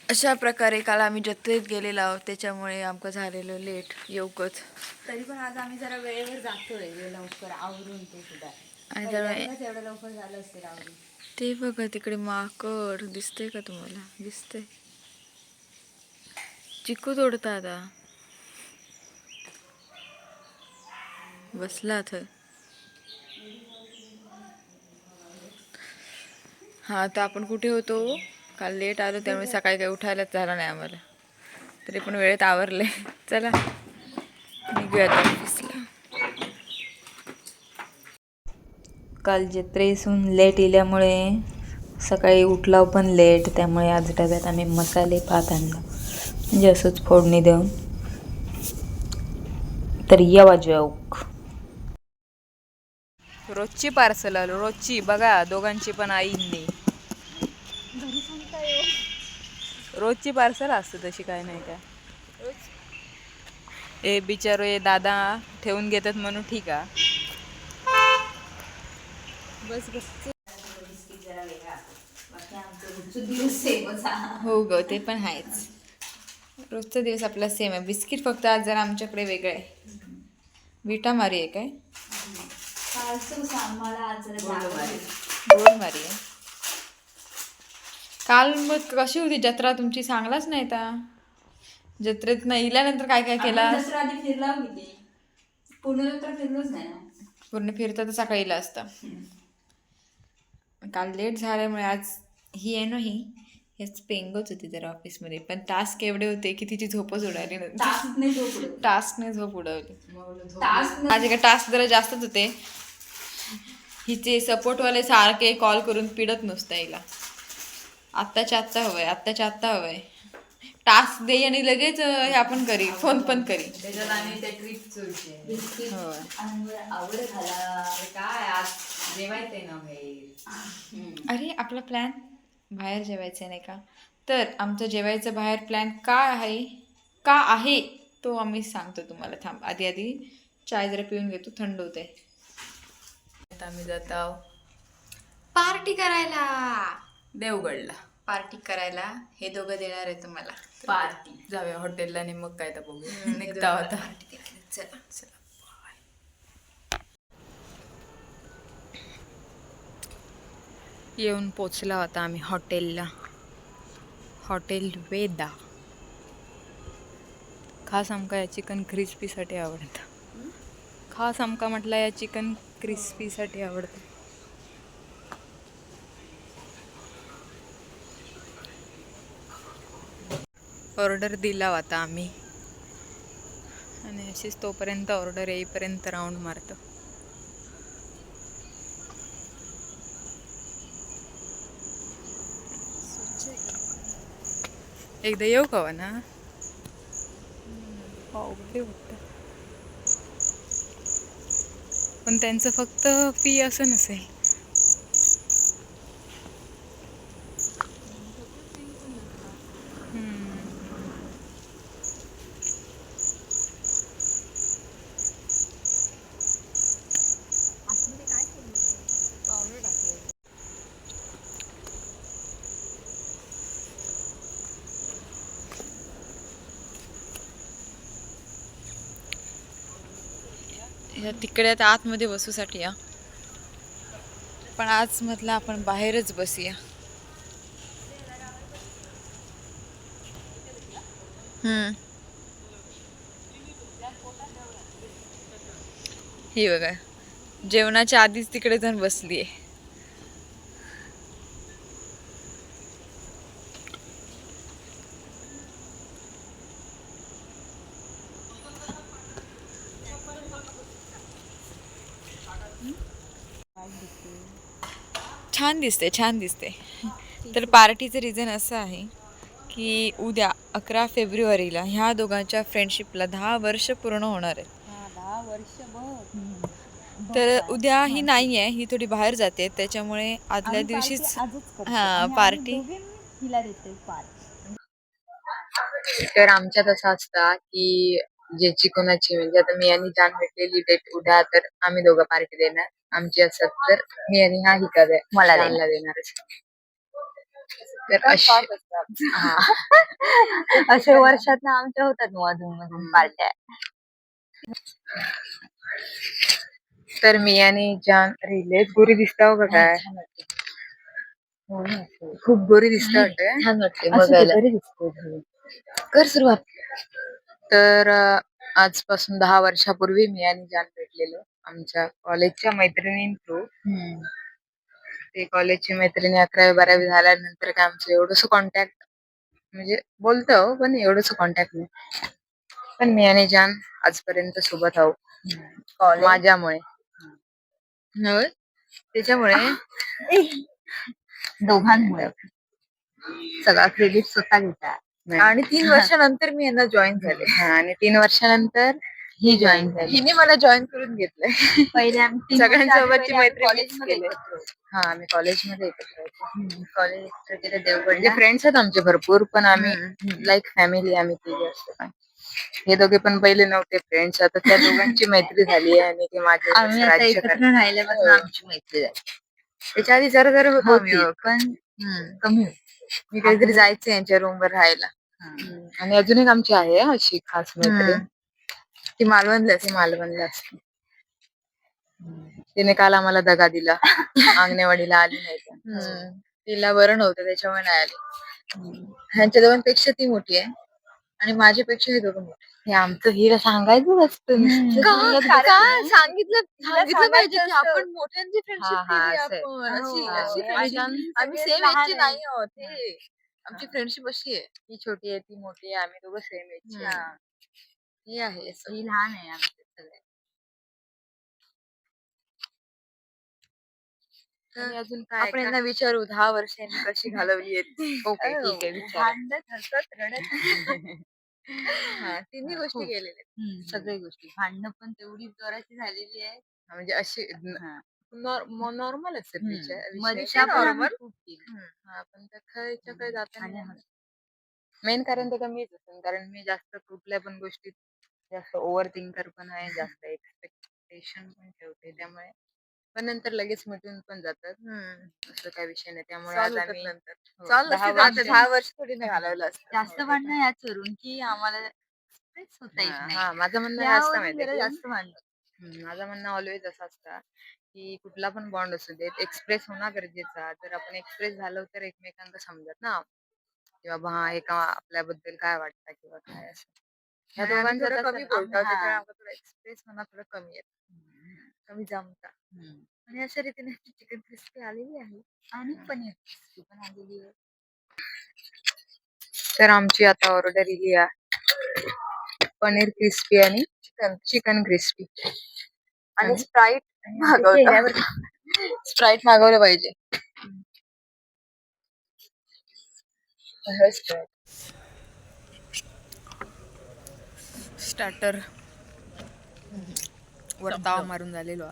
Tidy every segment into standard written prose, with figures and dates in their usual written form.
अशा प्रकारे काल आम्ही जत्रेत गेलेलो आहोत, त्याच्यामुळे आमचं झालेलं लेट येऊकच. तरी पण आज आम्ही जरा वेळेवर जातोय लवकर आवरून ते सुद्धा. आणि पहिल्यांदाच एवढं लवकर झालं असतं आवरून. ते बघा तिकडे माकड दिसते का तुम्हाला? दिसते. चिकू तोडता आता बसला तर. हा, तर आपण कुठे होतो? काल लेट आलो त्यामुळे सकाळी काही उठायलाच झालं नाही आम्हाला. तरी पण वेळेत आवरले. चला निघूयात ऑफिसला. काल जत्रेसून लेट इल्यामुळे सकाळी उठला पण लेट, त्यामुळे आज डब्यात आम्ही मसाले भात आणला, म्हणजे असंच फोडणी देऊन. तर येवा जोक. रोजची पार्सल आलो, रोजची. बघा दोघांची पण आईंनी. रोजची पार्सल असते तशी, काय नाही काय. ए बिचारो दादा ठेवून घेतात म्हणून ठीक आहे. बस बस. हो ग, ते पण आहेच. रोजचा दिवस आपला सेम आहे. बिस्किट फक्त आज जरा आमच्याकडे वेगळं आहे. विटा मारी आहे काय? गोड मारी आहे. काल मग कशी होती जत्रा तुमची? सांगलाच नाही का? जत्रेत नाही इल्यानंतर काय काय केला? जत्रा आधी फिरला किती? पूर्ण जत्रा फिरलोच नाही ना. पूर्ण फिरता तर सकाळी इला असता. काल लेट झाल्यामुळे आज ही आहे ना, हेच पेंगच होती जरा ऑफिसमध्ये. पण टास्क एवढे होते की तिची झोपच उडाली नव्हती. टास्कने झोप उडवली. माझे काय टास्क जरा जास्तच होते. हिचे सपोर्टवाले सारखे कॉल करून पिडत नुसतं हिला. आत्ताच्या आत्ता हवंय, आत्ताच्या आत्ता हवंय. टास्क दे आणि लगेच हे आपण करी, फोन पण करी. त्याच्यात आम्ही त्या ट्रिप आवड झाला काय आज जेवायचंय ना बाहेर. अरे आपला प्लॅन बाहेर जेवायचं नाही का? तर आमचं जेवायचं बाहेर प्लॅन का आहे तो आम्ही सांगतो तुम्हाला. थांब, आधी चाय जरा पिऊन घेतो, थंड होते. आता आम्ही जात आहोत पार्टी करायला देवगडला. पार्टी करायला हे दोघं देणार आहे तुम्हाला पार्टी. जाऊया हॉटेलला आणि मग काय तर बघू निघता होता. चला चला. येऊन पोचला होता आम्ही हॉटेलला. हॉटेल वेदा. खास आमका या चिकन क्रिस्पीसाठी आवडतं. खास आमका म्हटलं या चिकन क्रिस्पीसाठी आवडतं. ऑर्डर दिला होता आम्ही आणि अशीच तोपर्यंत ऑर्डर येईपर्यंत राऊंड मारतो. एकदा येऊ का ना? पण त्यांचं फक्त फी असं नसेल. या तिकडे आता आतमध्ये बसूसाठी या, पण आज म्हटलं आपण बाहेरच बसूया. ही बघा जेवणाच्या आधीच तिकडे जाऊन बसलीये. छान दिसते, छान दिसते. तर पार्टीचं रिझन असं आहे की उद्या 11 फेब्रुवारीला ह्या दोघांच्या फ्रेंडशिपला 10 वर्ष पूर्ण होणार आहेत. 10 वर्ष बघ. तर उद्या ही नाही आहे, ही थोडी बाहेर जाते, त्याच्यामुळे आदल्या दिवशीच पार्टी. तर आमच्यात असं असतं की ज्याची कोणाची, म्हणजे आता मी आणि जान भेटलेली डेट उद्या, तर आम्ही दोघं पार्टी देणार. आमची असत तर मी आणि हा हिका मला देणार. तर असे वर्षात आमच्या होतात मग अधून मधून पार्ट्या. तर मी आणि जान रिलेच गोरी दिसता का काय? खूप गोरी दिसता वाटतं. छान वाटते बघायला. कर सुरुवात. तर आजपासून 10 वर्षापूर्वी मी आणि जान भेटलेलो आमच्या कॉलेजच्या मैत्रिणी थ्रू. ते कॉलेजची मैत्रिणी 11वी-12वी झाल्यानंतर काय आमचं एवढंसं कॉन्टॅक्ट म्हणजे बोलतो पण एवढंच कॉन्टॅक्ट नाही. पण मी आणि जान आजपर्यंत सोबत आहोत माझ्यामुळे. होय त्याच्यामुळे दोघांमुळे सगळा क्रेडिट स्वतः घेतात. आणि 3 वर्षानंतर मी यांना जॉईन झाले. आणि 3 वर्षानंतर ही जॉईन झाली. हिने मला जॉईन करून घेतलंय. पहिले आम्ही सगळ्यांसोबतची मैत्री कॉलेजमध्ये केली. हा आम्ही कॉलेजमध्ये एकत्र होतो. कॉलेज देवगड म्हणजे फ्रेंड्स आहेत आमचे भरपूर पण आम्ही लाईक फॅमिली आम्ही तिघे असतो. हे दोघे पण पहिले नव्हते फ्रेंड्स, आता त्या दोघांची मैत्री झाली आहे आणि ते माझे आम्ही आता एकत्र राहिल्यापासून आमची मैत्री झाली. त्याच्या आधी जरा जरा होतो आम्ही पण कमी मी कधीतरी जायचे यांच्या रूमवर राहायला. आणि अजून एक आमची आहे अशी खास मैत्रीण, ती मालवणला असते. तिने काल आम्हाला दगा दिला, अंगणेवाडीला आली नाही तर. तिला बरं नव्हतं त्याच्यामुळे नाही आली. ह्यांच्या दोघांपेक्षा ती मोठी आहे आणि माझ्यापेक्षा हे दोघं मोठे. हे आमचं हिला सांगायचं असतं. सांगितलं पाहिजे की आपण मोठ्यांची फ्रेंडशिप केली आपण अशी आम्ही सेम एजची नाही आहोत. हे आमची फ्रेंडशिप अशी आहे, ती छोटी आहे ती मोठी आहे, आम्ही दोघं सेम एजची. ही आहे ही लहान आहे आमच्या सगळ्यात. अजून काय आपण यांना विचारू 10 वर्षांनी कशी घालवली आहेत. ओके ठीक आहे विचार. भांडत हसत रडत तिन्ही गोष्टी केलेल्या आहेत. सगळ्या गोष्टी. भांडणं पण तेवढी जोराची झालेली आहे म्हणजे अशी नॉर्मल असते नॉर्मल. पण त्या काही जात मेन कारण तर मीच असेल, कारण मी जास्त कुठल्या पण गोष्टीत जास्त ओव्हर थिंकर पण आहे, जास्त एक्सपेक्टेशन पण ठेवते, त्यामुळे पण नंतर लगेच मिटून पण जातात. असं काही विषय नाही. त्यामुळे आज आम्ही चालू 10 वर्ष थोडी नाही घालवलं असतं. जास्त भांडणं याच वरून की आम्हाला स्ट्रेस होता येत नाही. माझं म्हणणं असतं माहितीये जास्त भांडण. माझं म्हणणं ऑलवेज असं असतं की कुठला पण बॉन्ड असू देत एक्सप्रेस होणं गरजेचं. जर आपण एक्सप्रेस झालो तर एकमेकांना समजत ना की बाबा हा हे का आपल्याबद्दल काय वाटतं किंवा काय असं. ह्या दोघांचं कमी बोलतात त्याच्यामुळे आम्हाला थोडं एक्सप्रेस होणं थोडं कमी येतं, कमी जमतं. आणि अशा रीतीने चिकन क्रिस्पी आलेली आहे आणि पनीर क्रिस्पी पण आलेली आहे. तर आमची आता ऑर्डर ही आहे पनीर क्रिस्पी आणि चिकन क्रिस्पी आणि स्प्राईट स्प्राईट मागवलं पाहिजे. स्टार्टर वर ताव मारून झालेलो.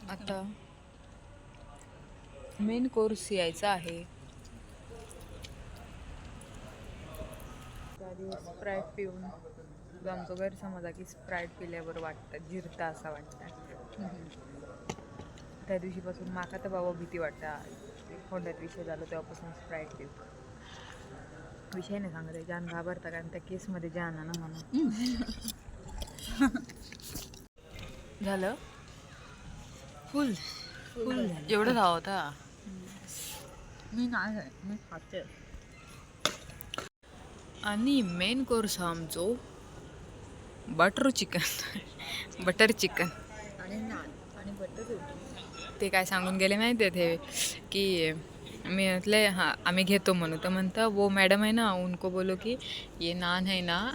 आता मेन कोर्स यायचा आहे. स्प्राईट पिऊन आमचा गैरसमज आहे की स्प्राईट पिल्यावर वाटतं जिरता असं वाटतं. त्या दिवशीपासून माका तर बाबा भीती वाटतं. खोंड्यात विषय झाला तेव्हापासून स्प्राईट पिऊ विषय नाही सांगत आहे. जान घाबरता कारण त्या केसमध्ये जान ना म्हणून. झालं फुल एवढं धाव होता. मी नाही मी खाते. आणि मेन कोर्स हा आमचो बटर चिकन आणि नान आणि बटर रोटी. ते काय सांगून गेले माहिती आहे ते की मी म्हटले हां आम्ही घेतो म्हणून. तर म्हणतं वो मॅडम आहे ना उनको बोलो की ये नान है ना,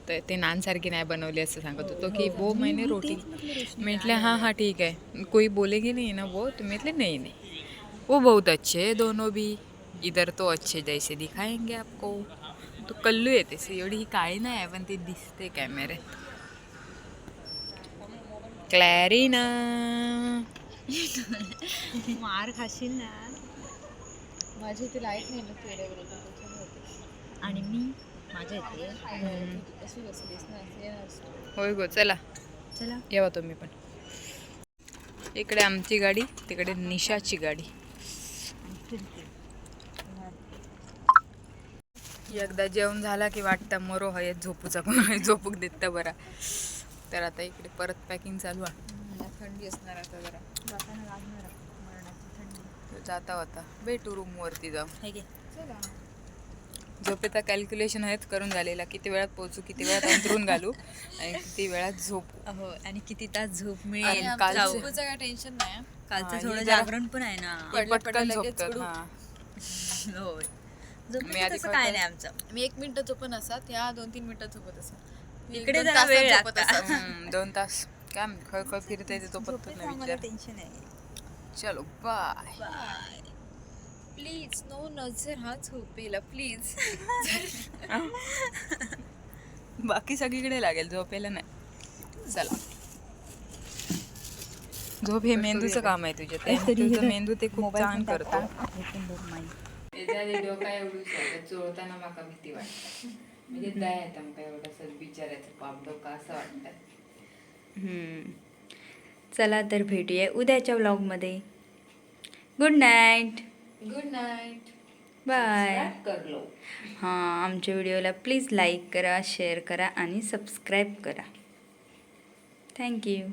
तर ते नानसारखी नाही बनवली असं सांगत होतो की वो मैंने रोटी. म्हटले हाँ ठीक है कोई बोलेगी नहीं ना वो. तो म्हटले नहीं वो बहुत अच्छे है दोनों भी, इधर तो अच्छे जैसे दिखाएंगे आपको. तो कल्लू येते एवढी ही काळी नाही आहे पण ती दिसते कॅमेऱ्यात. क्लॅरिना मार खाशील ना. माझी इथे लाईट नाही ना तेवढ्या आणि मी माझ्या इथे होय गो चला चला येवा तुम्ही पण. इकडे आमची गाडी, तिकडे निशाची गाडी. एकदा जेवण झाला की वाटतं मरो हयत झोपूचा कोण झोपूक देत बरा. तर आता इकडे परत पॅकिंग चालू आहे. थंडी असणार आता जरा जाताना लागणार मरणाची थंडी. जाता होता भेटू रूम वरती जाऊ. हे घे. चला. झोपेचा कॅल्क्युलेशन आहेच करून झालेला, किती वेळात पोहोचू, किती वेळात अंतरून घालू आणि किती वेळात झोपू. हो आणि किती तास झोप आणि मिळेल. कालचं- झोपेचं काय टेन्शन नाही. कालचं हा, थोडं हे जरा- जागरण पण आहे ना. पटकन झोपतात. उडू. हा. होय. मी झोपेचं आधी तसं काय नाही आमचं. मी 1 मिनिट झोपत असत, ह्या 2-3 मिनिटात झोपत असत. इकडे जरा वेळ लागतो. 2 तास काय खळखळ फिरता येते तो पत्ता नाही आम्हाला विचार. टेन्शन आहे. चलो बाय. बाय. प्लीज नो नजर हा झोपेला प्लीज. बाकी सगळीकडे लागेल, झोपेला नाही. चला, झोप हे मेंदूचं काम आहे तुझ्या. तुझं मेंदू ते खूप छान करतो. त्याच्या डोका एवढं चोळताना माका भीती वाटते. म्हणजे दया येतं मग एवढं बिचारायचं पाप डोका असं वाटतं. चला तर भेटूया उद्याच्या व्लॉगमध्ये. Good night. Good night. Bye. करलो. हां, आमच्या व्हिडिओला प्लीज लाईक करा, शेअर करा आणि सबस्क्राईब करा. थँक्यू.